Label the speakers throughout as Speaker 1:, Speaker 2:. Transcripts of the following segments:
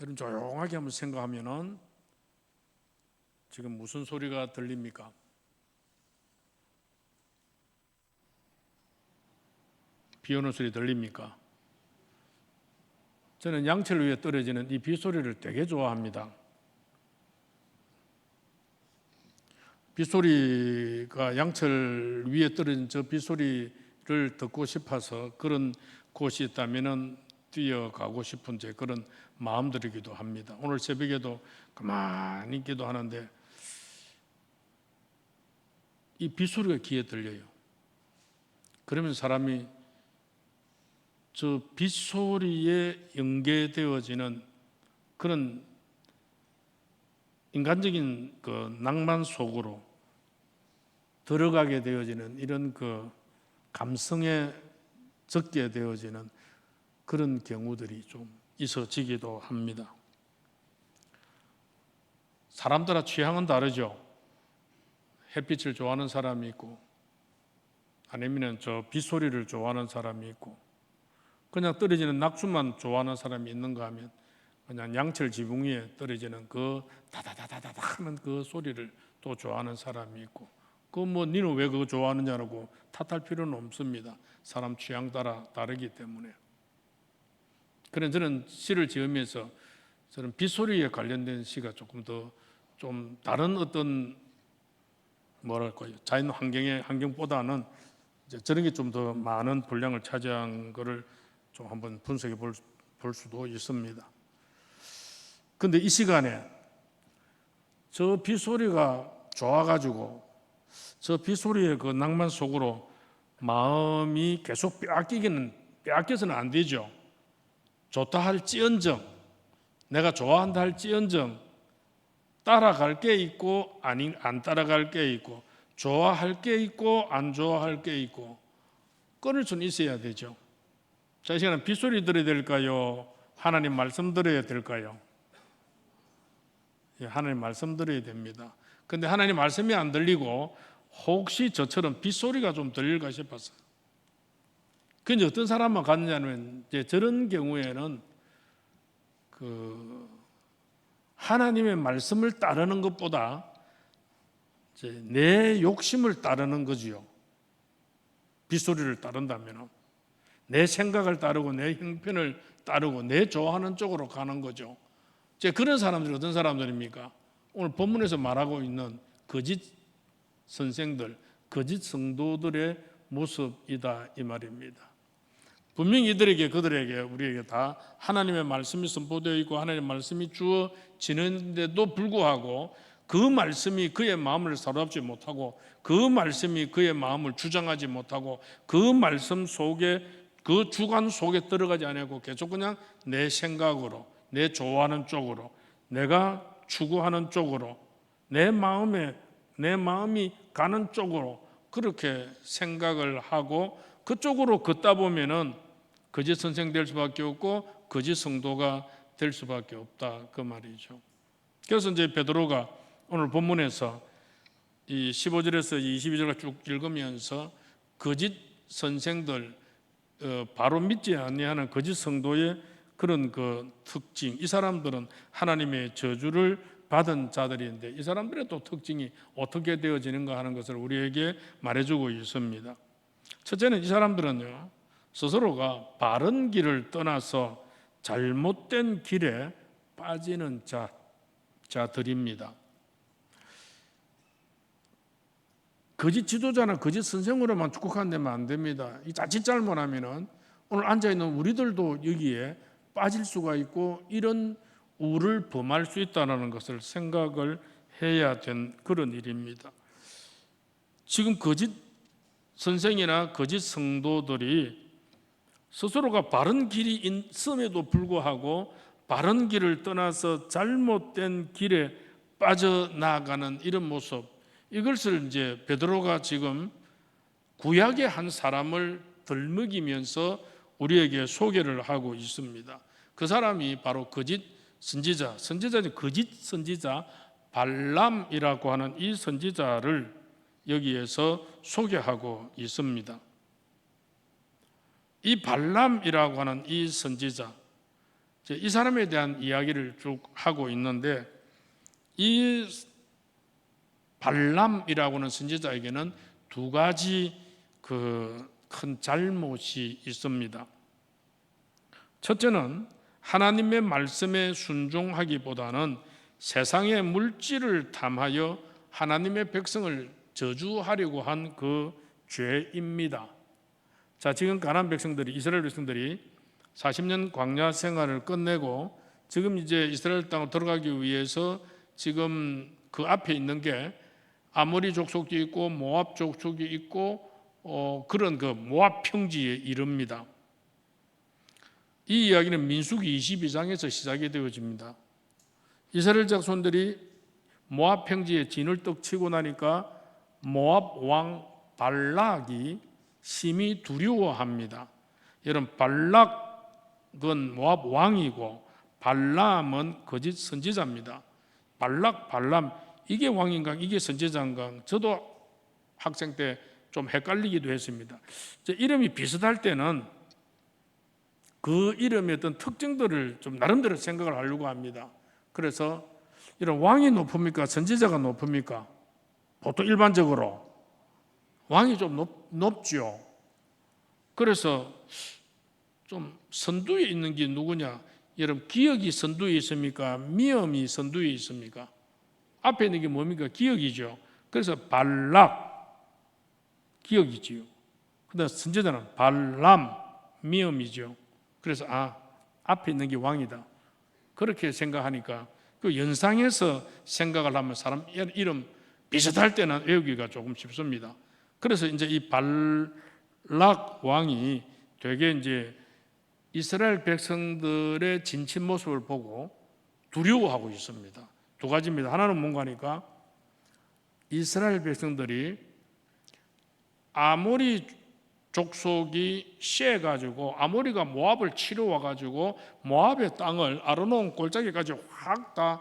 Speaker 1: 여러분 조용하게 한번 생각하면은 지금 무슨 소리가 들립니까? 비 오는 소리 들립니까? 저는 양철 위에 떨어지는 이 빗소리를 되게 좋아합니다. 빗소리가 양철 위에 떨어진 저 빗소리를 듣고 싶어서 그런 곳이 있다면 뛰어가고 싶은 제 그런 마음들이기도 합니다. 오늘 새벽에도 가만히 기도하는데 이 빗소리가 귀에 들려요. 그러면 사람이 저 빗소리에 연계되어지는 그런 인간적인 그 낭만 속으로 들어가게 되어지는 이런 그 감성에 적게 되어지는 그런 경우들이 좀 있어지기도 합니다. 사람 따라 취향은 다르죠. 햇빛을 좋아하는 사람이 있고 아니면 저 빗소리를 좋아하는 사람이 있고 그냥 떨어지는 낙수만 좋아하는 사람이 있는가 하면 그냥 양철 지붕 위에 떨어지는 그 다다다다다 하는 그 소리를 또 좋아하는 사람이 있고 그 뭐 니는 왜 그거 좋아하느냐라고 탓할 필요는 없습니다. 사람 취향 따라 다르기 때문에. 그래서 저는 시를 지으면서 저는 빗소리에 관련된 시가 조금 더 좀 다른 어떤 뭐랄까요 자연 환경보다는 이제 저런 게 좀 더 많은 분량을 차지한 거를 좀 한번 분석해 볼 수도 있습니다. 근데 이 시간에 저 빗소리가 좋아가지고 저 빗소리의 그 낭만 속으로 마음이 계속 빼앗겨서는 안 되죠. 좋다 할지언정, 내가 좋아한다 할지언정 따라갈 게 있고 안 따라갈 게 있고 좋아할 게 있고 안 좋아할 게 있고 끊을 수는 있어야 되죠. 자, 이 시간에 빗소리 들어야 될까요? 하나님 말씀 들어야 될까요? 예, 하나님 말씀 들어야 됩니다. 근데 하나님 말씀이 안 들리고 혹시 저처럼 빗소리가 좀 들릴까 싶었어요. 근데 어떤 사람만 갔느냐면 이제 저런 경우에는 그 하나님의 말씀을 따르는 것보다 이제 내 욕심을 따르는 거지요. 빗소리를 따른다면 내 생각을 따르고 내 형편을 따르고 내 좋아하는 쪽으로 가는 거죠. 이제 그런 사람들이 어떤 사람들입니까? 오늘 본문에서 말하고 있는 거짓 선생들, 거짓 성도들의 모습이다 이 말입니다. 분명히 그들에게 우리에게 다 하나님의 말씀이 선포되어 있고 하나님의 말씀이 주어지는데도 불구하고 그 말씀이 그의 마음을 사로잡지 못하고 그 말씀이 그의 마음을 주장하지 못하고 그 말씀 속에 그 주관 속에 들어가지 않고 계속 그냥 내 생각으로 내 좋아하는 쪽으로 내가 추구하는 쪽으로 내 마음이 가는 쪽으로 그렇게 생각을 하고 그쪽으로 걷다 보면은 거짓 선생 될 수밖에 없고 거짓 성도가 될 수밖에 없다 그 말이죠. 그래서 이제 베드로가 오늘 본문에서 이 15절에서 22절을 쭉 읽으면서 거짓 선생들 바로 믿지 아니하는 거짓 성도의 그런 그 특징, 이 사람들은 하나님의 저주를 받은 자들인데 이 사람들의 또 특징이 어떻게 되어지는가 하는 것을 우리에게 말해주고 있습니다. 첫째는 이 사람들은요 스스로가 바른 길을 떠나서 잘못된 길에 빠지는 자들입니다. 거짓 지도자나 거짓 선생으로만 축복한다면 안 됩니다. 이 자칫 잘못하면은 오늘 앉아있는 우리들도 여기에 빠질 수가 있고 이런 우를 범할 수 있다는 것을 생각을 해야 된 그런 일입니다. 지금 거짓 선생이나 거짓 성도들이 스스로가 바른 길이 있음에도 불구하고 바른 길을 떠나서 잘못된 길에 빠져나가는 이런 모습, 이것을 이제 베드로가 지금 구약의 한 사람을 덜먹이면서 우리에게 소개를 하고 있습니다. 그 사람이 바로 거짓 선지자죠. 거짓 선지자 발람이라고 하는 이 선지자를 여기에서 소개하고 있습니다. 이 발람이라고 하는 이 선지자, 이 사람에 대한 이야기를 쭉 하고 있는데, 이 발람이라고는 선지자에게는 두 가지 큰 잘못이 있습니다. 첫째는 하나님의 말씀에 순종하기보다는 세상의 물질을 탐하여 하나님의 백성을 저주하려고 한 그 죄입니다. 자, 지금 가나안 백성들이, 이스라엘 백성들이 40년 광야 생활을 끝내고 지금 이제 이스라엘 땅으로 들어가기 위해서 지금 그 앞에 있는 게 아모리 족속이 있고 모압 족속이 있고 그런 그 모압 평지에 이릅니다. 이 이야기는 민수기 22장에서 시작이 되어집니다. 이스라엘 자손들이 모압 평지에 진을 떡 치고 나니까 모압 왕 발락이 심히 두려워합니다. 여러분, 발락은 모압 왕이고 발람은 거짓 선지자입니다. 발람 이게 왕인가 이게 선지자인가 저도 학생 때 좀 헷갈리기도 했습니다. 이름이 비슷할 때는 그 이름의 어떤 특징들을 좀 나름대로 생각을 하려고 합니다. 그래서 이런 왕이 높습니까? 선지자가 높습니까? 보통 일반적으로 왕이 좀 높죠. 그래서 좀 선두에 있는 게 누구냐? 여러분, 기억이 선두에 있습니까? 미음이 선두에 있습니까? 앞에 있는 게 뭡니까? 기억이죠. 그래서 발락, 기억이지요. 근데 선지자는 발람, 미음이죠. 그래서 앞에 있는 게 왕이다. 그렇게 생각하니까 그 연상해서 생각을 하면 사람 이름 비슷할 때는 외우기가 조금 쉽습니다. 그래서 이제 이 발락 왕이 되게 이제 이스라엘 백성들의 진친 모습을 보고 두려워하고 있습니다. 두 가지입니다. 하나는 뭔가 하니까 이스라엘 백성들이 아모리 족속이 씌해가지고 아모리가 모압을 치러 와가지고 모압의 땅을 아르논 골짜기까지 확 다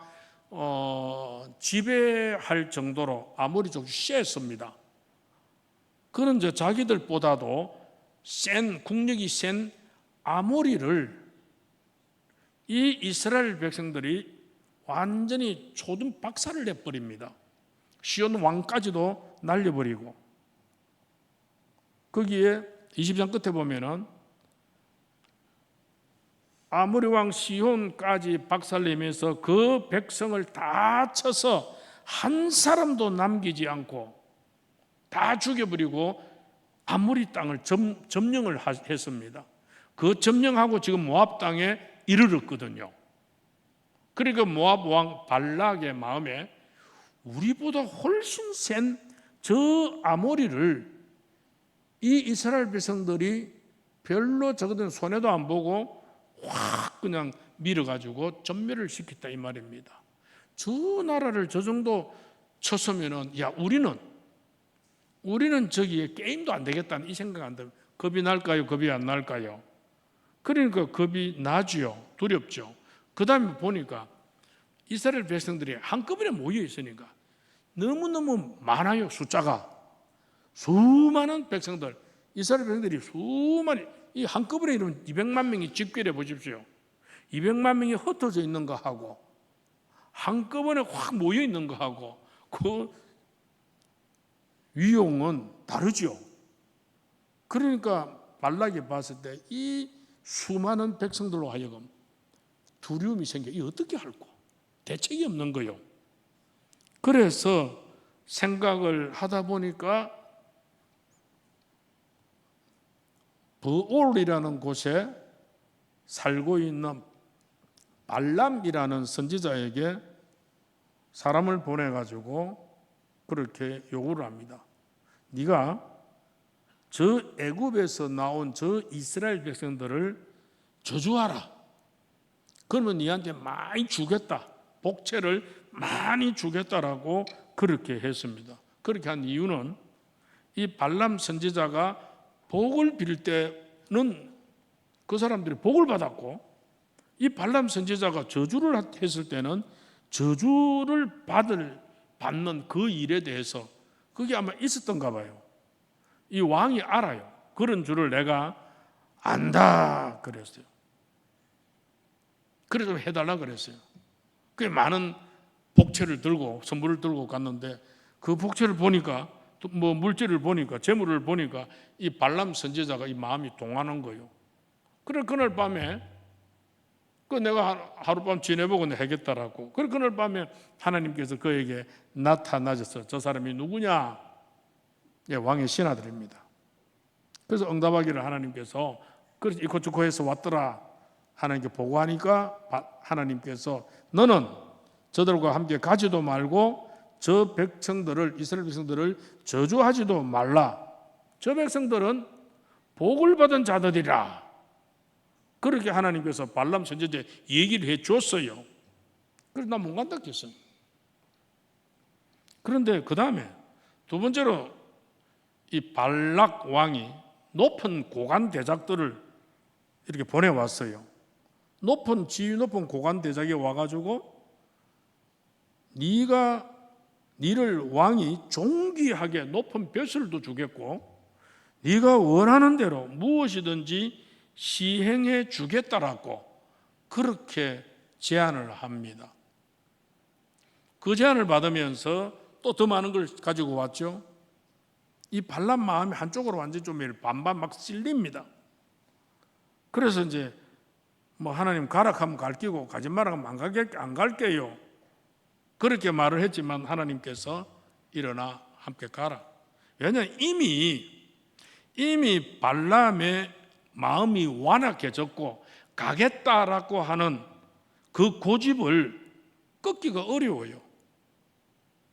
Speaker 1: 지배할 정도로 아모리 족속이 씌했습니다. 그런 이제 자기들보다도 국력이 센 아모리를 이 이스라엘 백성들이 완전히 초든 박살을 내버립니다. 시온 왕까지도 날려버리고, 거기에 20장 끝에 보면은 아모리 왕 시온까지 박살내면서 그 백성을 다 쳐서 한 사람도 남기지 않고 다 죽여버리고 아모리 땅을 점령을 했습니다. 그 점령하고 지금 모압 땅에 이르렀거든요. 그러니까 모압 왕 발락의 마음에 우리보다 훨씬 센 저 아모리를 이 이스라엘 백성들이 별로 저거는 손해도 안 보고 확 그냥 밀어가지고 전멸을 시켰다 이 말입니다. 저 나라를 저 정도 쳤으면은 우리는 저기에 게임도 안 되겠다는 이 생각 안 들어요. 겁이 날까요? 겁이 안 날까요? 그러니까 겁이 나지요. 두렵죠. 그 다음에 보니까 이스라엘 백성들이 한꺼번에 모여 있으니까 너무너무 많아요. 숫자가 수많은 백성들, 이스라엘 백성들이 이 한꺼번에 이러면 200만 명이 집결해 보십시오. 200만 명이 흩어져 있는 거 하고 한꺼번에 확 모여 있는 거 하고 그 위용은 다르죠. 그러니까 발락이 봤을 때 이 수많은 백성들로 하여금 두려움이 생겨. 이 어떻게 할까? 대책이 없는 거요. 그래서 생각을 하다 보니까 브올이라는 곳에 살고 있는 발람이라는 선지자에게 사람을 보내가지고 그렇게 요구를 합니다. 네가 저 애굽에서 나온 저 이스라엘 백성들을 저주하라. 그러면 네한테 많이 주겠다. 복채를 많이 주겠다라고 그렇게 했습니다. 그렇게 한 이유는 이 발람 선지자가 복을 빌 때는 그 사람들이 복을 받았고 이 발람 선지자가 저주를 했을 때는 저주를 받는 그 일에 대해서 그게 아마 있었던가 봐요. 이 왕이 알아요. 그런 줄을 내가 안다 그랬어요. 그래서 해달라 그랬어요. 그 많은 복채를 들고 선물을 들고 갔는데 그 복채를 보니까 뭐 물질을 보니까 재물을 보니까 이 발람 선지자가 이 마음이 동하는 거예요. 그래 그날 밤에 그 내가 하룻밤 지내보고 해겠다라고. 그래 그날 밤에 하나님께서 그에게 나타나셔서 저 사람이 누구냐? 예, 왕의 신하들입니다. 그래서 응답하기를 하나님께서 그래서 이코저코에서 왔더라 하나님께 보고하니까 하나님께서 너는 저들과 함께 가지도 말고 저 백성들을 이스라엘 백성들을 저주하지도 말라. 저 백성들은 복을 받은 자들이라. 그렇게 하나님께서 발람 선지자에 얘기를 해 줬어요. 그래서 나 못 간다 했어요. 그런데 그 다음에 두 번째로 이 발락 왕이 높은 고관 대작들을 이렇게 보내왔어요. 지위 높은 고관 대작이 와가지고 니를 왕이 존귀하게 높은 벼슬도 주겠고 네가 원하는 대로 무엇이든지 시행해 주겠다라고 그렇게 제안을 합니다. 그 제안을 받으면서 또 더 많은 걸 가지고 왔죠. 이 발람 마음이 한쪽으로 완전히 좀 반반 막 쓸립니다. 그래서 이제 뭐 하나님 가라 하면 갈기고 가지 마라 하면 안 갈게요. 그렇게 말을 했지만 하나님께서 일어나 함께 가라. 왜냐하면 이미 발람의 마음이 완악해졌고 가겠다라고 하는 그 고집을 꺾기가 어려워요.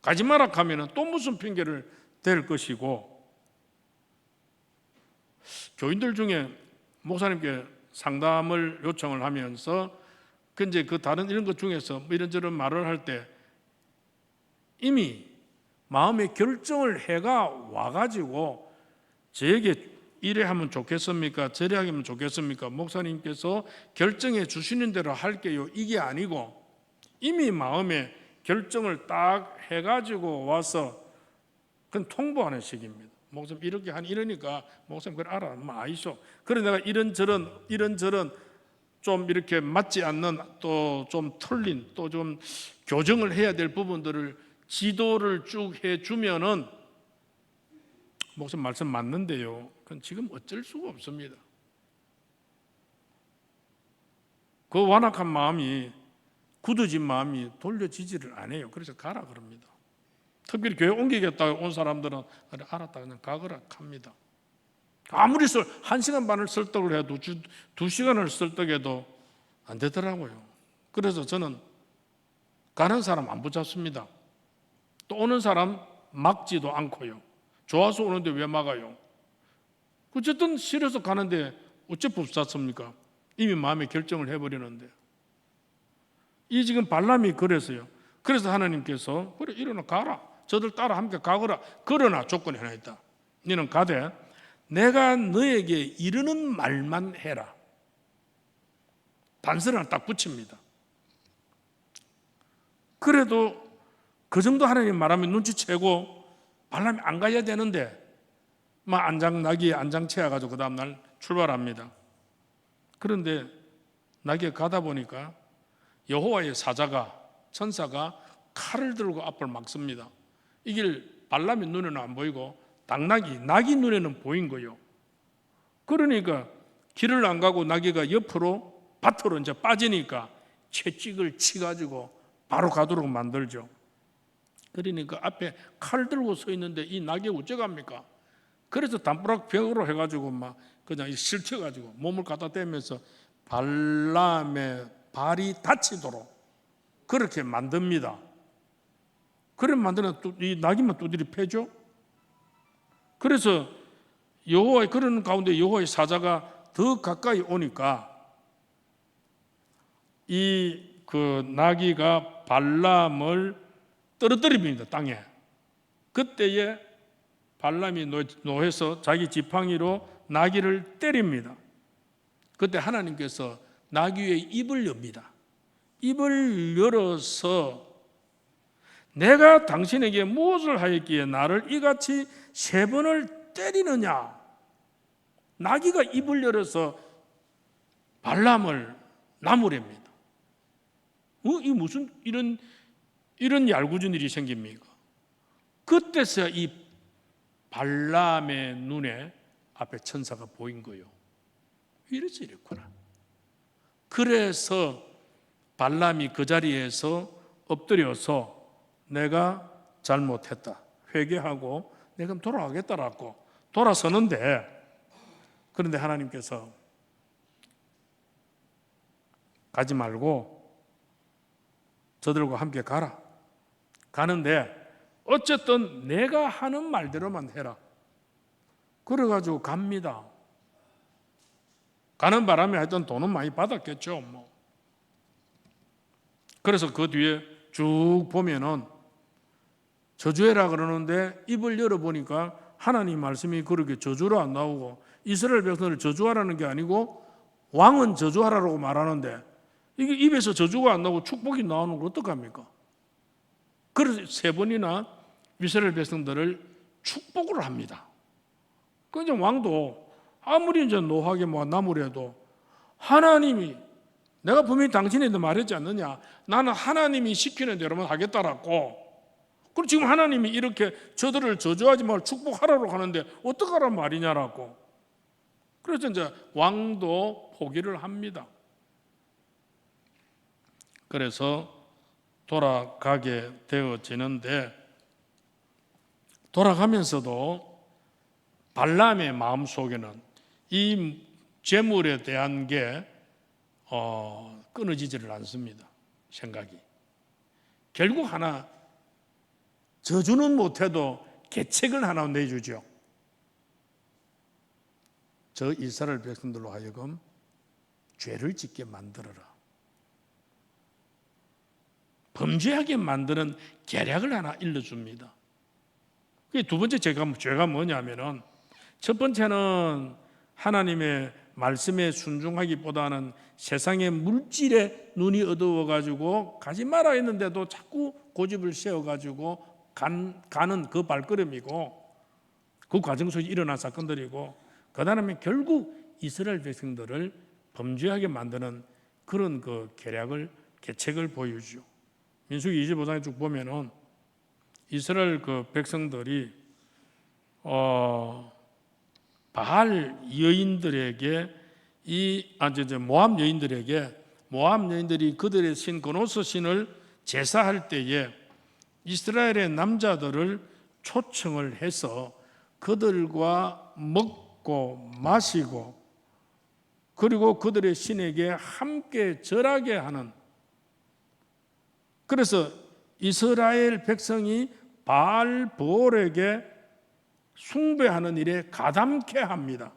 Speaker 1: 가지 마라 하면 또 무슨 핑계를 댈 것이고 교인들 중에 목사님께 상담을 요청을 하면서 이제 그 다른 이런 것 중에서 이런저런 말을 할 때 이미 마음의 결정을 해가 와가지고 저에게 이래 하면 좋겠습니까? 저래 하면 좋겠습니까? 목사님께서 결정해 주시는 대로 할게요. 이게 아니고 이미 마음에 결정을 딱 해가지고 와서 그건 통보하는 식입니다. 목사님 이렇게 이러니까 목사님 그걸 알아. 뭐 아이쇼. 그래 내가 이런저런 좀 이렇게 맞지 않는 또 좀 틀린 또 좀 교정을 해야 될 부분들을 지도를 쭉 해주면은 목사님 말씀 맞는데요. 그건 지금 어쩔 수가 없습니다. 그 완악한 마음이 굳어진 마음이 돌려지지를 않아요. 그래서 가라 그럽니다. 특별히 교회 옮기겠다고 온 사람들은 그래 알았다 그냥 가거라 합니다. 아무리 1시간 반을 설득을 해도 2시간을 설득해도 안 되더라고요. 그래서 저는 가는 사람 안 붙잡습니다. 또 오는 사람 막지도 않고요. 좋아서 오는데 왜 막아요? 어쨌든 싫어서 가는데 어째 붙잡습니까? 이미 마음에 결정을 해버리는데. 이 지금 발람이 그랬어요. 그래서 하나님께서 그래 일어나 가라. 저들 따라 함께 가거라. 그러나 조건이 하나 있다. 너는 가되 내가 너에게 이르는 말만 해라. 단서를 하나 딱 붙입니다. 그래도 그 정도 하나님 말하면 눈치채고 발람이 안 가야 되는데 막 안장나기에 안장채워가지고 그 다음날 출발합니다. 그런데 나귀에 가다 보니까 여호와의 천사가 칼을 들고 앞을 막습니다. 이 길 발람의 눈에는 안 보이고 나귀 눈에는 보인 거예요. 그러니까 길을 안 가고 나귀가 옆으로 밭으로 이제 빠지니까 채찍을 치가지고 바로 가도록 만들죠. 그러니까 앞에 칼 들고 서 있는데 이 나귀 어쩌갑니까? 그래서 담벼락 벽으로 해가지고 막 그냥 실쳐가지고 몸을 갖다 대면서 발람의 발이 다치도록 그렇게 만듭니다. 그래 만드는 이 나귀만 두드리 패죠. 그래서 여호와의 그런 가운데 여호와의 사자가 더 가까이 오니까 그 나귀가 발람을 떨어뜨립니다 땅에. 그때에 발람이 노해서 자기 지팡이로 나귀를 때립니다. 그때 하나님께서 나귀의 입을 엽니다. 입을 열어서 내가 당신에게 무엇을 하였기에 나를 이같이 3번을 때리느냐. 나귀가 입을 열어서 발람을 나무랍니다. 이 무슨 이런 얄궂은 일이 생깁니까? 그때서야 이 발람의 눈에 앞에 천사가 보인 거예요. 이래서 이랬구나. 그래서 발람이 그 자리에서 엎드려서 내가 잘못했다, 회개하고 내가 돌아가겠다라고 돌아서는데, 그런데 하나님께서 가지 말고 저들과 함께 가라. 가는데 어쨌든 내가 하는 말대로만 해라. 그래가지고 갑니다. 가는 바람에 하여튼 돈은 많이 받았겠죠. 그래서 그 뒤에 쭉 보면은 저주해라 그러는데 입을 열어보니까 하나님 말씀이 그렇게 저주로 안 나오고, 이스라엘 백성을 저주하라는 게 아니고 왕은 저주하라고 말하는데 이게 입에서 저주가 안 나오고 축복이 나오는 걸 어떡합니까? 그래서 3번이나 이스라엘 백성들을 축복을 합니다. 그 이제 왕도 아무리 이제 노하게 나무래도 하나님이, 내가 분명히 당신한테 말했지 않느냐, 나는 하나님이 시키는 대로만 하겠다라고. 그리고 지금 하나님이 이렇게 저들을 저주하지 말고 축복하라고 하는데 어떡하란 말이냐라고. 그래서 이제 왕도 포기를 합니다. 그래서 돌아가게 되어지는데, 돌아가면서도 발람의 마음속에는 이 재물에 대한 게 끊어지지를 않습니다. 생각이. 결국 하나, 저주는 못해도 계책을 하나 내주죠. 저 이스라엘 백성들로 하여금 죄를 짓게 만들어라. 범죄하게 만드는 계략을 하나 일러줍니다. 두 번째 죄가 뭐냐면은, 첫 번째는 하나님의 말씀에 순종하기보다는 세상의 물질에 눈이 어두워가지고 가지 마라 했는데도 자꾸 고집을 세워가지고 가는 그 발걸음이고, 그 과정 속에 일어난 사건들이고, 그 다음에 결국 이스라엘 백성들을 범죄하게 만드는 그런 그 계책을 보여주죠. 민수기 25장에 쭉 보면은 이스라엘 그 백성들이 바알 여인들에게 모압 여인들이 그들의 신 그노스 신을 제사할 때에 이스라엘의 남자들을 초청을 해서 그들과 먹고 마시고, 그리고 그들의 신에게 함께 절하게 하는, 그래서 이스라엘 백성이 바알 보올에게 숭배하는 일에 가담케 합니다.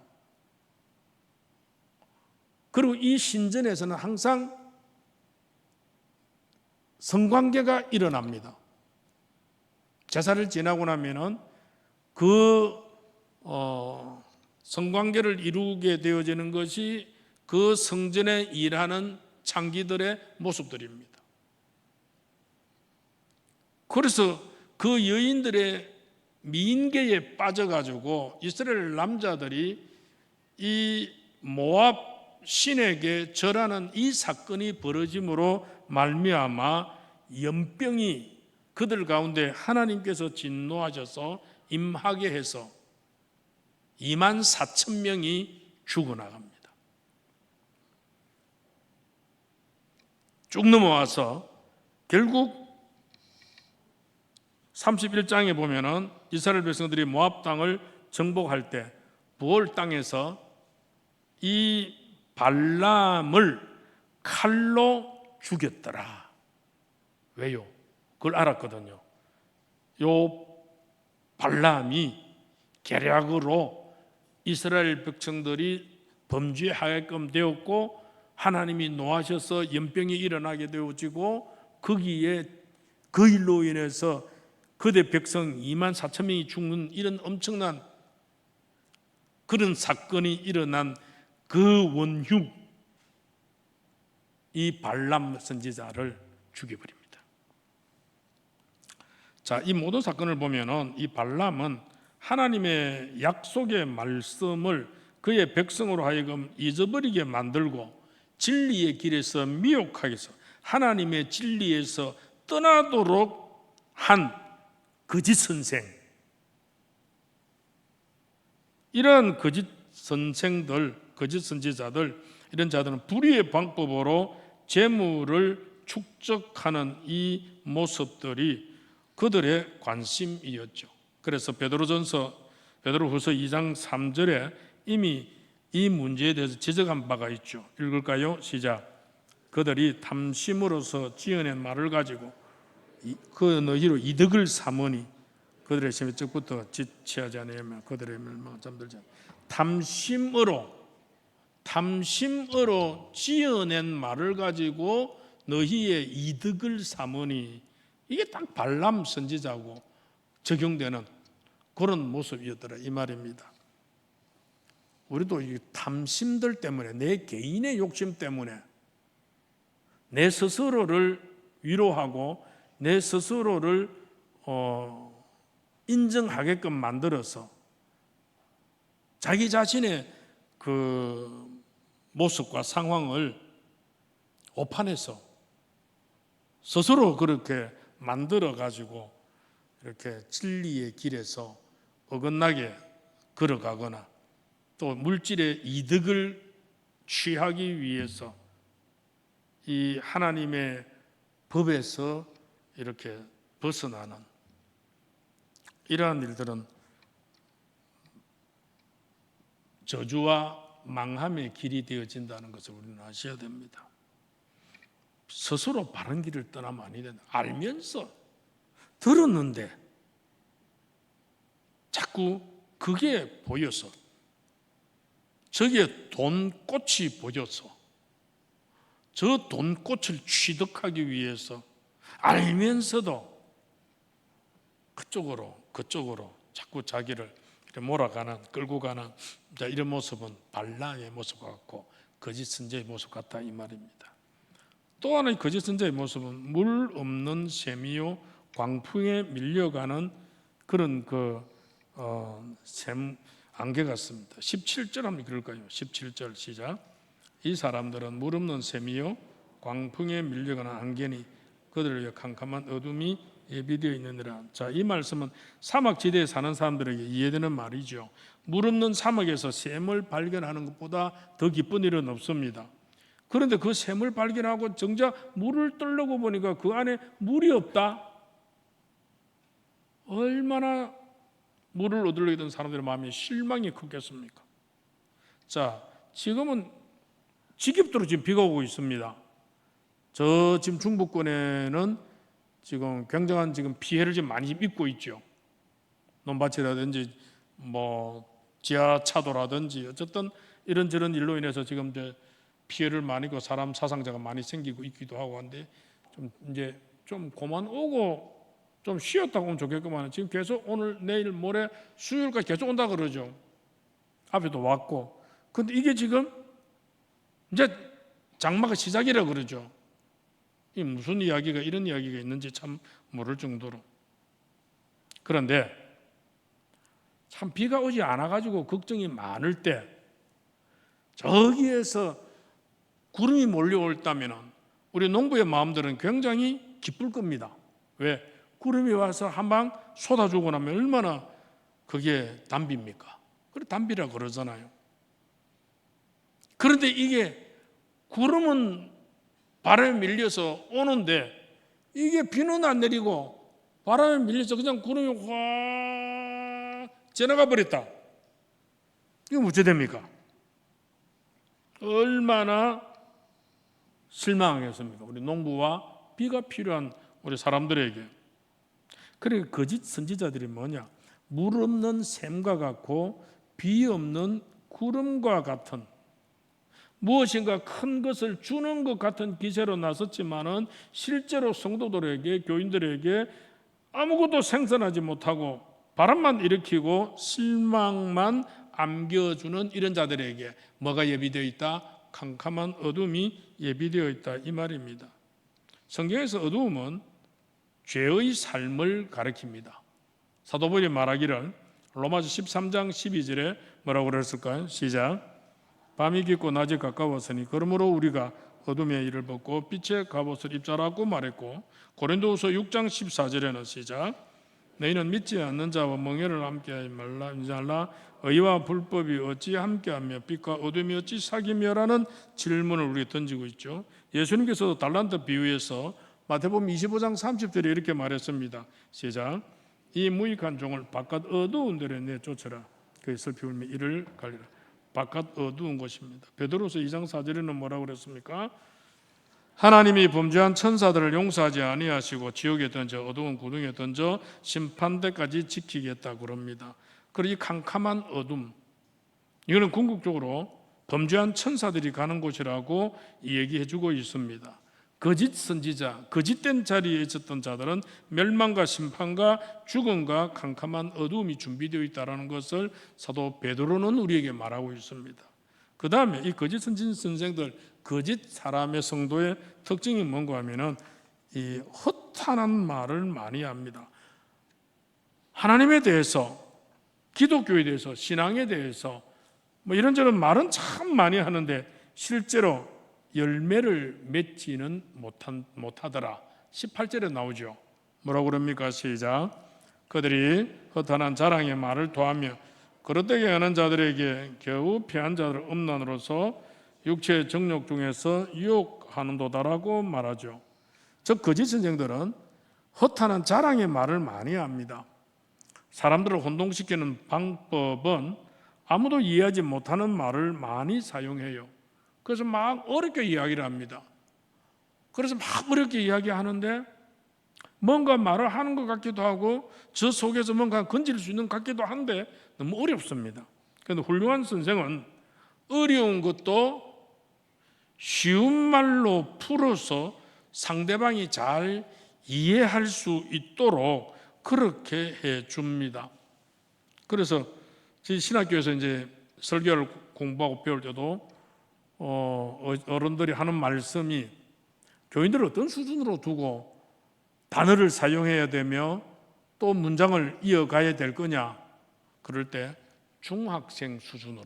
Speaker 1: 그리고 이 신전에서는 항상 성관계가 일어납니다. 제사를 지나고 나면은 그 성관계를 이루게 되어지는 것이 그 성전에 일하는 창기들의 모습들입니다. 그래서 그 여인들의 미인계에 빠져가지고 이스라엘 남자들이 이 모압 신에게 절하는 이 사건이 벌어짐으로 말미암아 연병이 그들 가운데 하나님께서 진노하셔서 임하게 해서 24,000명이 죽어나갑니다. 쭉 넘어와서 결국 31장에 보면은 이스라엘 백성들이 모압 땅을 정복할 때 부올 땅에서 이 발람을 칼로 죽였더라. 왜요? 그걸 알았거든요. 요 발람이 계략으로 이스라엘 백성들이 범죄하게끔 되었고, 하나님이 노하셔서 연병이 일어나게 되어지고, 거기에 그 일로 인해서 그대 백성 24,000명이 죽는 이런 엄청난 그런 사건이 일어난 그 원흉, 이 발람 선지자를 죽여버립니다. 자, 이 모든 사건을 보면은 이 발람은 하나님의 약속의 말씀을 그의 백성으로 하여금 잊어버리게 만들고 진리의 길에서 미혹하게 해서 하나님의 진리에서 떠나도록 한 거짓 선생, 이러한 거짓 선생들, 거짓 선지자들, 이런 자들은 불의의 방법으로 재물을 축적하는 이 모습들이 그들의 관심이었죠. 그래서 베드로후서 2장 3절에 이미 이 문제에 대해서 지적한 바가 있죠. 읽을까요? 시작. 그들이 탐심으로서 지어낸 말을 가지고 그 너희로 이득을 삼으니 그들의 심의 적부터 지체하지 않으면 그들의 멸망 잠들지 않으면. 탐심으로 지어낸 말을 가지고 너희의 이득을 삼으니, 이게 딱 발람 선지자고 적용되는 그런 모습이었더라 이 말입니다. 우리도 이 탐심들 때문에, 내 개인의 욕심 때문에 내 스스로를 위로하고 내 스스로를 인정하게끔 만들어서 자기 자신의 그 모습과 상황을 오판해서 스스로 그렇게 만들어 가지고 이렇게 진리의 길에서 어긋나게 걸어가거나 또 물질의 이득을 취하기 위해서 이 하나님의 법에서 이렇게 벗어나는 이러한 일들은 저주와 망함의 길이 되어진다는 것을 우리는 아셔야 됩니다. 스스로 바른 길을 떠나면 아니 된다. 알면서 들었는데 자꾸 그게 보여서, 저게 돈꽃이 보여서 저 돈꽃을 취득하기 위해서 알면서도 그쪽으로 자꾸 자기를 몰아가는, 끌고 가는 이런 모습은 발람의 모습 같고 거짓 선지자의 모습 같다 이 말입니다. 또 하나의 거짓 선지자의 모습은 물 없는 샘이요 광풍에 밀려가는 그런 샘 안개 같습니다. 17절 한번 읽을까요? 17절 시작. 이 사람들은 물 없는 샘이요 광풍에 밀려가는 안개니 그들을 위해 캄캄한 어둠이 예비되어 있느니라. 자, 이 말씀은 사막지대에 사는 사람들에게 이해되는 말이죠. 물 없는 사막에서 샘을 발견하는 것보다 더 기쁜 일은 없습니다. 그런데 그 샘을 발견하고 정작 물을 떨려고 보니까 그 안에 물이 없다. 얼마나 물을 얻으려고 했던 사람들의 마음이 실망이 크겠습니까? 자, 지금은 지겹도록 지금 비가 오고 있습니다. 저 지금 중부권에는 지금 굉장한 지금 피해를 지금 많이 입고 있죠. 논밭이라든지 지하차도라든지 어쨌든 이런저런 일로 인해서 지금 이제 피해를 많이 입고 사람 사상자가 많이 생기고 있기도 하고 한데 좀 이제 좀 그만 오고 좀 쉬었다 오면 좋겠구만. 지금 계속 오늘 내일 모레 수요일까지 계속 온다 그러죠. 앞에도 왔고. 근데 이게 지금 이제 장마가 시작이라 그러죠. 이 무슨 이야기가 이런 이야기가 있는지 참 모를 정도로. 그런데 참 비가 오지 않아 가지고 걱정이 많을 때 저기에서 구름이 몰려올다면 우리 농부의 마음들은 굉장히 기쁠 겁니다. 왜? 구름이 와서 한 방 쏟아주고 나면 얼마나 그게 담비입니까? 그래 담비라 그러잖아요. 그런데 이게 구름은 바람에 밀려서 오는데 이게 비는 안 내리고 바람에 밀려서 그냥 구름이 확 지나가 버렸다. 이거 어째 됩니까? 얼마나 실망하겠습니까? 우리 농부와 비가 필요한 우리 사람들에게. 그래 거짓 선지자들이 뭐냐? 물 없는 샘과 같고 비 없는 구름과 같은 무엇인가 큰 것을 주는 것 같은 기세로 나섰지만은 실제로 성도들에게 교인들에게 아무것도 생산하지 못하고 바람만 일으키고 실망만 안겨주는 이런 자들에게 뭐가 예비되어 있다? 캄캄한 어둠이 예비되어 있다 이 말입니다. 성경에서 어두움은 죄의 삶을 가리킵니다. 사도 바울이 말하기를 로마서 13장 12절에 뭐라고 그랬을까요? 시작. 밤이 깊고 낮이 가까웠으니 그러므로 우리가 어둠의 일을 벗고 빛의 갑옷을 입자라고 말했고, 고린도후서 6장 14절에는 시작, 너희는 믿지 않는 자와 멍에를 함께하지 말라. 의와 불법이 어찌 함께하며 빛과 어둠이 어찌 사귀며라는 질문을 우리가 던지고 있죠. 예수님께서도 달란트 비유에서 마태복음 25장 30절에 이렇게 말했습니다. 시작, 이 무익한 종을 바깥 어두운 데로 내쫓으라. 그의 슬피 울며 이를 갈리라. 바깥 어두운 곳입니다. 베드로서 2장 4절에는 뭐라고 그랬습니까? 하나님이 범죄한 천사들을 용서하지 아니하시고 지옥에 던져 어두운 구덩이에 던져 심판대까지 지키겠다고 그럽니다. 그리고 이 캄캄한 어둠, 이거는 궁극적으로 범죄한 천사들이 가는 곳이라고 얘기해주고 있습니다. 거짓 선지자, 거짓된 자리에 있었던 자들은 멸망과 심판과 죽음과 캄캄한 어두움이 준비되어 있다는 것을 사도 베드로는 우리에게 말하고 있습니다. 그 다음에 이 거짓 선생들, 거짓 사람의 성도의 특징이 뭔가 하면은 이 허탄한 말을 많이 합니다. 하나님에 대해서, 기독교에 대해서, 신앙에 대해서 뭐 이런저런 말은 참 많이 하는데 실제로 열매를 맺지는 못하더라. 18절에 나오죠. 뭐라고 그럽니까? 시작, 그들이 허탄한 자랑의 말을 도하며 그릇되게 하는 자들에게 겨우 피한 자들을 음란으로서 육체의 정욕 중에서 유혹하는도다라고 말하죠. 즉 거짓 선생들은 허탄한 자랑의 말을 많이 합니다. 사람들을 혼동시키는 방법은 아무도 이해하지 못하는 말을 많이 사용해요. 그래서 막 어렵게 이야기를 합니다. 그래서 막 어렵게 이야기하는데 뭔가 말을 하는 것 같기도 하고 저 속에서 뭔가 건질 수 있는 것 같기도 한데 너무 어렵습니다. 그런데 훌륭한 선생은 어려운 것도 쉬운 말로 풀어서 상대방이 잘 이해할 수 있도록 그렇게 해줍니다. 그래서 저희 신학교에서 이제 설교를 공부하고 배울 때도 어른들이 하는 말씀이 교인들을 어떤 수준으로 두고 단어를 사용해야 되며 또 문장을 이어가야 될 거냐, 그럴 때 중학생 수준으로,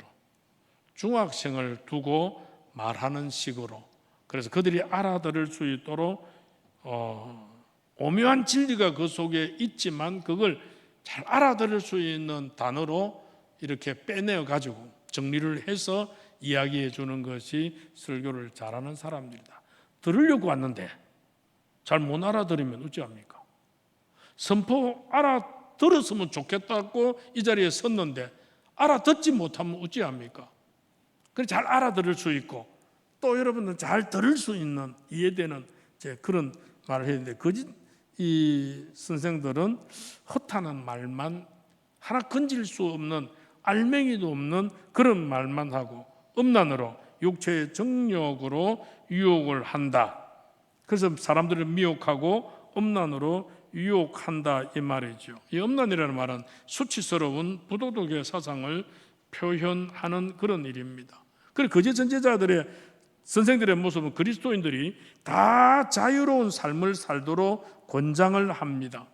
Speaker 1: 중학생을 두고 말하는 식으로, 그래서 그들이 알아들을 수 있도록 오묘한 진리가 그 속에 있지만 그걸 잘 알아들을 수 있는 단어로 이렇게 빼내어 가지고 정리를 해서 이야기해 주는 것이 설교를 잘하는 사람들이다. 들으려고 왔는데 잘 못 알아들으면 어찌합니까? 선포 알아들었으면 좋겠다고 이 자리에 섰는데 알아듣지 못하면 어찌합니까? 그래서 잘 알아들을 수 있고 또 여러분은 잘 들을 수 있는, 이해되는 그런 말을 해야 되는데 거짓 이 선생들은 허탄한 말만, 하나 건질 수 없는, 알맹이도 없는 그런 말만 하고 음란으로, 육체의 정욕으로 유혹을 한다. 그래서 사람들을 미혹하고 음란으로 유혹한다 이 말이죠. 이 음란이라는 말은 수치스러운 부도덕의 사상을 표현하는 그런 일입니다. 그래서 거짓 선지자들의 선생들의 모습은 그리스도인들이 다 자유로운 삶을 살도록 권장을 합니다.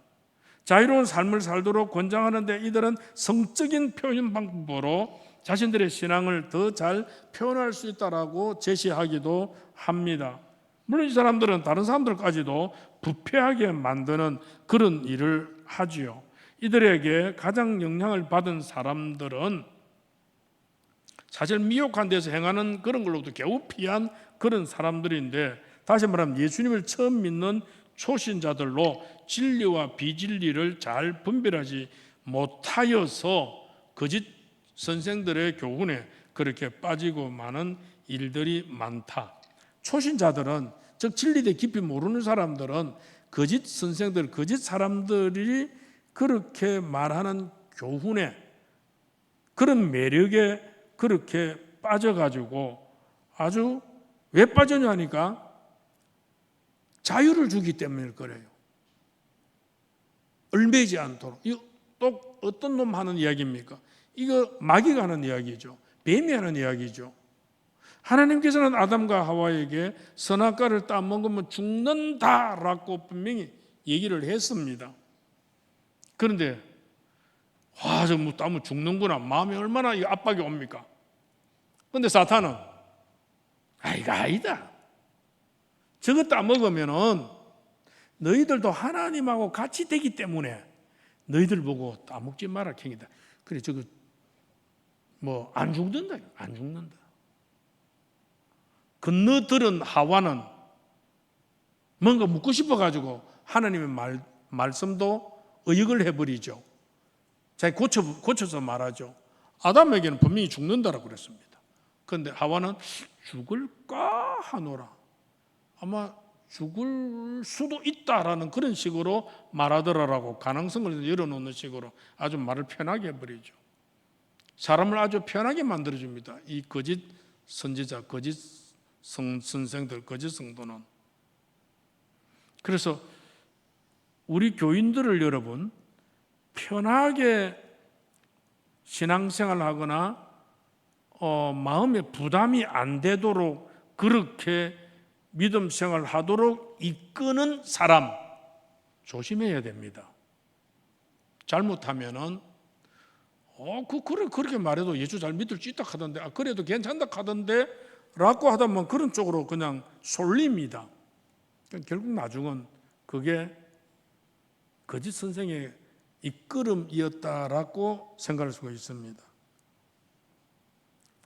Speaker 1: 자유로운 삶을 살도록 권장하는데 이들은 성적인 표현 방법으로 자신들의 신앙을 더 잘 표현할 수 있다라고 제시하기도 합니다. 물론 이 사람들은 다른 사람들까지도 부패하게 만드는 그런 일을 하지요. 이들에게 가장 영향을 받은 사람들은 사실 미혹한 데서 행하는 그런 걸로부터 겨우 피한 그런 사람들인데, 다시 말하면 예수님을 처음 믿는 초신자들로 진리와 비진리를 잘 분별하지 못하여서 거짓 선생들의 교훈에 그렇게 빠지고 마는 일들이 많다. 초신자들은, 즉 진리에 대해 깊이 모르는 사람들은 거짓 선생들, 거짓 사람들이 그렇게 말하는 교훈에, 그런 매력에 그렇게 빠져가지고 아주, 왜 빠졌냐 하니까 자유를 주기 때문일 거래요. 얽매이지 않도록. 이거 또 어떤 놈 하는 이야기입니까? 이거 마귀가 하는 이야기죠. 뱀이 하는 이야기죠. 하나님께서는 아담과 하와에게 선악과를 따먹으면 죽는다라고 분명히 얘기를 했습니다. 그런데 저 뭐 따면 죽는구나, 마음이 얼마나 압박이 옵니까? 그런데 사탄은 이거 아니다, 저거 따먹으면은 너희들도 하나님하고 같이 되기 때문에 너희들 보고 따먹지 마라 캥이다. 그래 저거 뭐 안 죽는다. 안 죽는다. 건너들은 하와는 뭔가 묻고 싶어가지고 하나님의 말씀도 의역을 해버리죠. 자기 고쳐서 말하죠. 아담에게는 분명히 죽는다라고 그랬습니다. 그런데 하와는 죽을까 하노라. 아마 죽을 수도 있다라는 그런 식으로 말하더라라고 가능성을 열어놓는 식으로 아주 말을 편하게 해버리죠. 사람을 아주 편하게 만들어줍니다. 이 거짓 선지자, 거짓 선생들, 거짓 성도는. 그래서 우리 교인들을 여러분 편하게 신앙생활을 하거나 마음에 부담이 안 되도록 그렇게 믿음 생활을 하도록 이끄는 사람 조심해야 됩니다. 잘못하면은 그렇게 말해도 예수 잘 믿을 수 있다 하던데 그래도 괜찮다 하던데 라고 하다 보면 그런 쪽으로 그냥 쏠립니다. 결국 나중은 그게 거짓 선생의 이끌음이었다라고 생각할 수가 있습니다.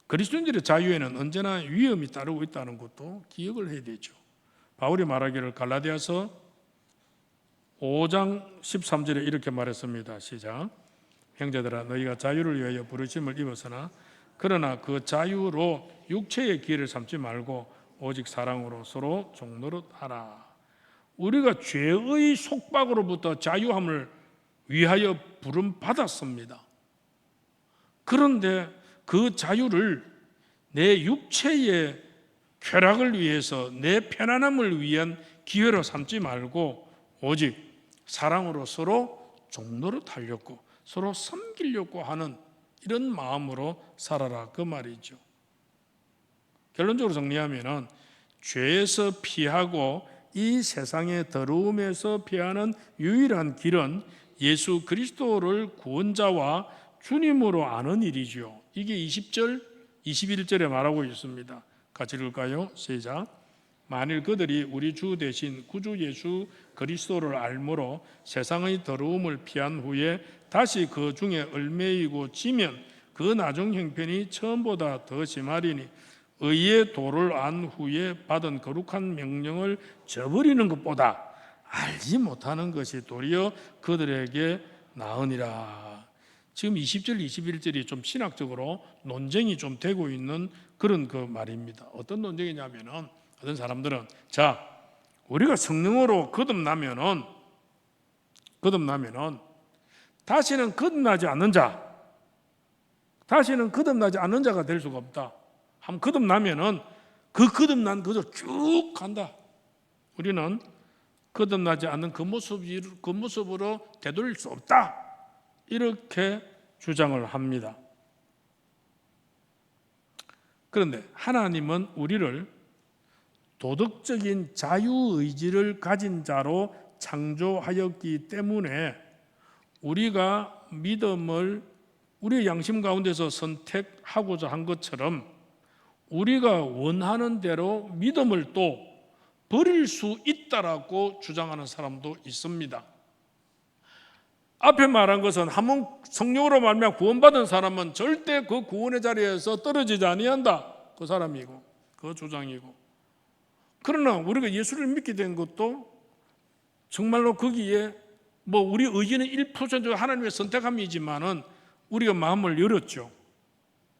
Speaker 1: 그리스도인들의 자유에는 언제나 위험이 따르고 있다는 것도 기억을 해야 되죠. 바울이 말하기를 갈라디아서 5장 13절에 이렇게 말했습니다. 시작. 형제들아 너희가 자유를 위하여 부르심을 입었으나 그러나 그 자유로 육체의 기회를 삼지 말고 오직 사랑으로 서로 종노릇하라. 우리가 죄의 속박으로부터 자유함을 위하여 부름받았습니다. 그런데 그 자유를 내 육체의 쾌락을 위해서 내 편안함을 위한 기회로 삼지 말고 오직 사랑으로 서로 종노릇하려고 서로 섬기려고 하는 이런 마음으로 살아라 그 말이죠. 결론적으로 정리하면은 죄에서 피하고 이 세상의 더러움에서 피하는 유일한 길은 예수 그리스도를 구원자와 주님으로 아는 일이죠. 이게 20절, 21절에 말하고 있습니다. 같이 읽을까요? 시작. 만일 그들이 우리 주 대신 구주 예수 그리스도를 알므로 세상의 더러움을 피한 후에 다시 그 중에 얽매이고 지면 그 나중 형편이 처음보다 더 심하리니 의의 도를 안 후에 받은 거룩한 명령을 저버리는 것보다 알지 못하는 것이 도리어 그들에게 나으니라. 지금 20절, 21절이 좀 신학적으로 논쟁이 좀 되고 있는 그런 그 말입니다. 어떤 논쟁이냐면은 어떤 사람들은 자, 우리가 성령으로 거듭나면은 다시는 거듭나지 않는 자가 될 수가 없다. 한 거듭나면은 그 거듭난 그저 쭉 간다. 우리는 거듭나지 않는 그 모습으로 되돌릴 수 없다. 이렇게 주장을 합니다. 그런데 하나님은 우리를 도덕적인 자유의지를 가진 자로 창조하였기 때문에 우리가 믿음을 우리의 양심 가운데서 선택하고자 한 것처럼 우리가 원하는 대로 믿음을 또 버릴 수 있다라고 주장하는 사람도 있습니다. 앞에 말한 것은 한번 성령으로 말미암아 구원받은 사람은 절대 그 구원의 자리에서 떨어지지 아니한다. 그 사람이고 그 주장이고. 그러나 우리가 예수를 믿게 된 것도 정말로 거기에 뭐 우리 의지는 1% 하나님의 선택함이지만은 우리가 마음을 열었죠.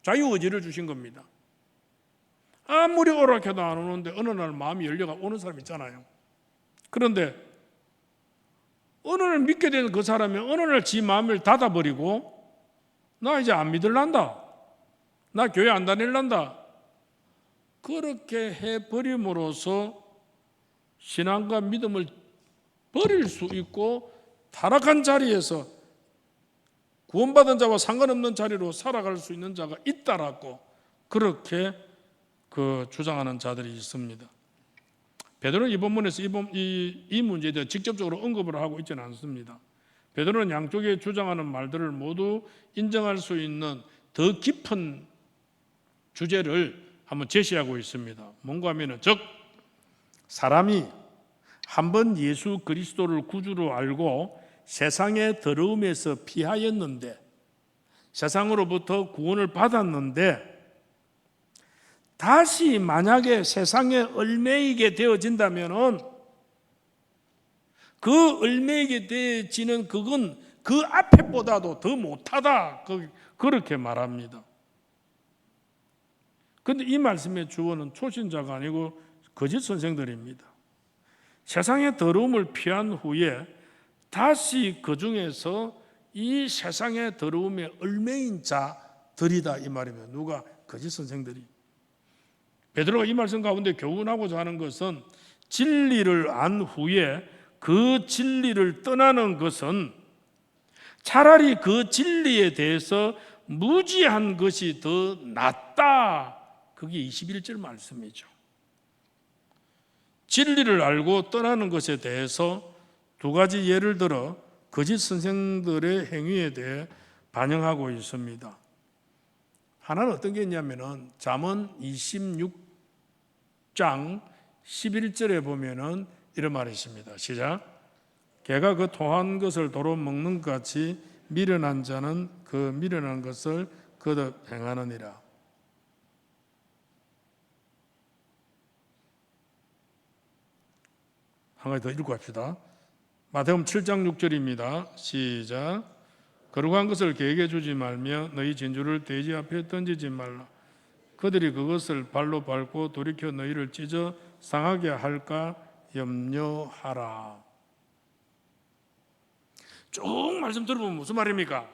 Speaker 1: 자유의지를 주신 겁니다. 아무리 오락해도 안 오는데 어느 날 마음이 열려가 오는 사람 있잖아요. 그런데 어느 날 믿게 된 그 사람이 어느 날 지 마음을 닫아버리고 나 이제 안 믿을란다. 나 교회 안 다닐란다. 그렇게 해버림으로써 신앙과 믿음을 버릴 수 있고 타락한 자리에서 구원받은 자와 상관없는 자리로 살아갈 수 있는 자가 있다라고 그렇게 주장하는 자들이 있습니다. 베드로는 이 본문에서 이 문제에 대해 직접적으로 언급을 하고 있지는 않습니다. 베드로는 양쪽에 주장하는 말들을 모두 인정할 수 있는 더 깊은 주제를 한번 제시하고 있습니다. 뭔가 하면은 즉 사람이 한번 예수 그리스도를 구주로 알고 세상의 더러움에서 피하였는데, 세상으로부터 구원을 받았는데, 다시 만약에 세상에 얽매이게 되어진다면은 그 얽매이게 되어지는 그건 그 앞에보다도 더 못하다, 그렇게 말합니다. 그런데 이 말씀의 주어는 초신자가 아니고 거짓 선생들입니다. 세상의 더러움을 피한 후에 다시 그 중에서 이 세상의 더러움에 얽매인 자들이다, 이 말이면 누가? 거짓 선생들이. 베드로가 이 말씀 가운데 교훈하고자 하는 것은 진리를 안 후에 그 진리를 떠나는 것은 차라리 그 진리에 대해서 무지한 것이 더 낫다, 그게 21절 말씀이죠. 진리를 알고 떠나는 것에 대해서 두 가지 예를 들어 거짓 선생들의 행위에 대해 반영하고 있습니다. 하나는 어떤 게 있냐면은 잠언 26장 11절에 보면은 이런 말이 있습니다. 시작. 개가 그 토한 것을 도로 먹는 것 같이 미련한 자는 그 미련한 것을 거듭 행하느니라. 한 가지 더 읽고 합시다. 마태복음 7장 6절입니다. 시작. 거룩한 것을 개에게 주지 말며 너희 진주를 돼지 앞에 던지지 말라. 그들이 그것을 발로 밟고 돌이켜 너희를 찢어 상하게 할까 염려하라. 쭉 말씀 들어보면 무슨 말입니까?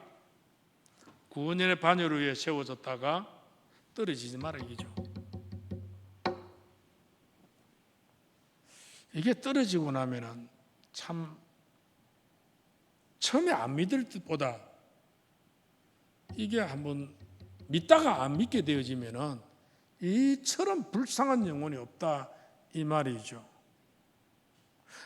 Speaker 1: 구원의 반열 위에 세워졌다가 떨어지지 마라, 이기죠. 이게 떨어지고 나면은 참 처음에 안 믿을 뜻보다 이게 한번 믿다가 안 믿게 되어지면은 이처럼 불쌍한 영혼이 없다, 이 말이죠.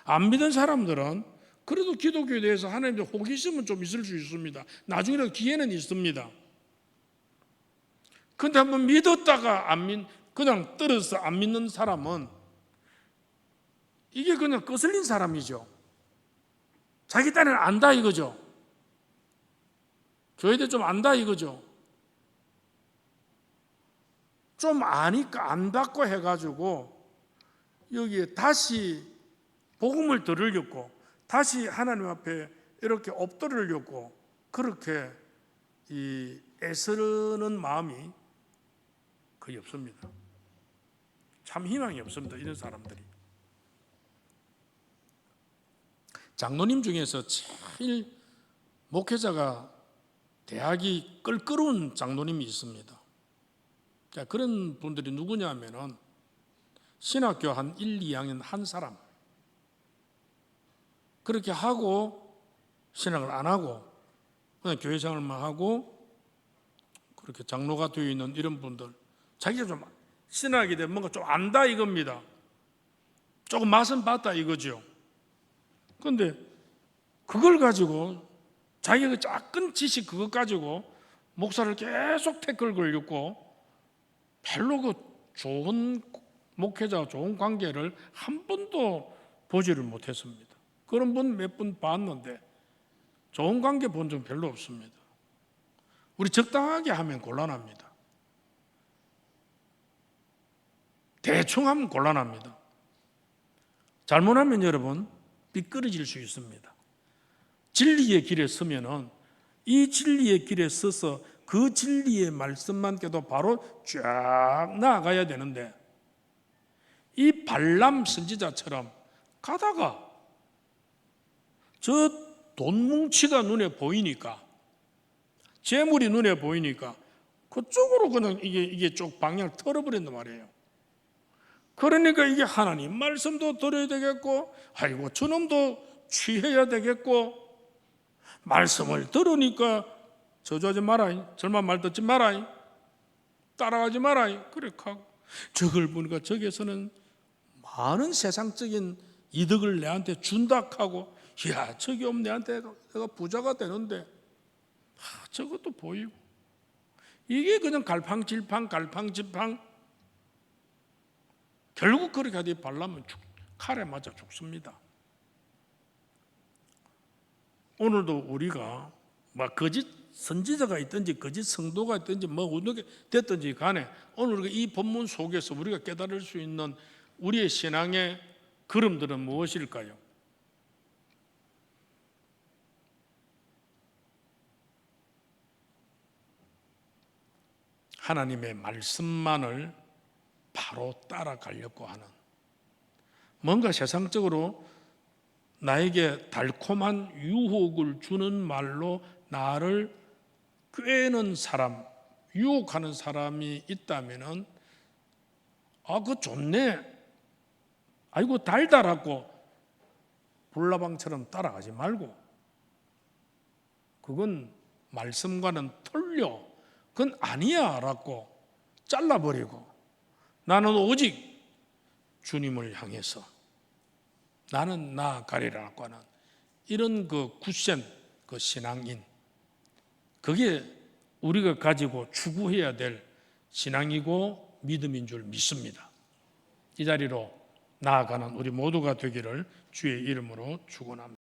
Speaker 1: 안 믿은 사람들은 그래도 기독교에 대해서 하나님의 호기심은 좀 있을 수 있습니다. 나중에는 기회는 있습니다. 근데 한번 믿었다가 그냥 떨어져서 안 믿는 사람은 이게 그냥 거슬린 사람이죠. 자기 딴에는 안다, 이거죠. 교회도 좀 안다, 이거죠. 좀 아니까 안다고 해가지고 여기에 다시 복음을 들으려고, 다시 하나님 앞에 이렇게 엎드리려고 그렇게 애쓰는 마음이 거의 없습니다. 참 희망이 없습니다, 이런 사람들이. 장로님 중에서 제일 목회자가 대학이 껄끄러운 장로님이 있습니다. 그런 분들이 누구냐 하면은 신학교 한 1, 2학년 한 사람, 그렇게 하고 신학을 안 하고 그냥 교회 생활만 하고 그렇게 장로가 되어 있는 이런 분들, 자기가 좀 신학에 대해 뭔가 좀 안다, 이겁니다. 조금 맛은 봤다, 이거죠. 그런데 그걸 가지고 자기가 그 작은 지식 그것 가지고 목사를 계속 태클 걸렸고 별로 그 좋은 목회자, 좋은 관계를 한 번도 보지를 못했습니다. 그런 분 몇 분 봤는데 좋은 관계 본 적 별로 없습니다. 우리 적당하게 하면 곤란합니다. 대충 하면 곤란합니다. 잘못하면 여러분 삐끄러질 수 있습니다. 진리의 길에 서면은 이 진리의 길에 서서 그 진리의 말씀만 깨도 바로 쫙 나아가야 되는데, 이 발람 선지자처럼 가다가 저 돈 뭉치가 눈에 보이니까, 재물이 눈에 보이니까 그쪽으로 그냥 이게 쪽 방향을 틀어버린단 말이에요. 그러니까 이게 하나님 말씀도 들어야 되겠고, 아이고 저놈도 취해야 되겠고, 말씀을 들으니까 저주하지 마라, 절만 말 듣지 마라, 따라가지 마라, 그렇게 하고, 저걸 보니까 저기에서는 많은 세상적인 이득을 내한테 준다 하고, 야 저기 오면 내한테 내가 부자가 되는데, 저것도 보이고, 이게 그냥 갈팡질팡 결국 그렇게 하더니 발람은 칼에 맞아 죽습니다. 오늘도 우리가 거짓 선지자가 있든지 거짓 성도가 있든지 어떻게 됐든지 간에 오늘 이 본문 속에서 우리가 깨달을 수 있는 우리의 신앙의 걸음들은 무엇일까요? 하나님의 말씀만을 바로 따라가려고 하는, 뭔가 세상적으로 나에게 달콤한 유혹을 주는 말로 나를 꿰는 사람, 유혹하는 사람이 있다면은 그거 좋네, 아이고 달달하고 불나방처럼 따라가지 말고, 그건 말씀과는 틀려, 그건 아니야 라고 잘라버리고, 나는 오직 주님을 향해서 나는 나아가리라고 하는 이런 굳센 신앙인, 그게 우리가 가지고 추구해야 될 신앙이고 믿음인 줄 믿습니다. 이 자리로 나아가는 우리 모두가 되기를 주의 이름으로 축원합니다.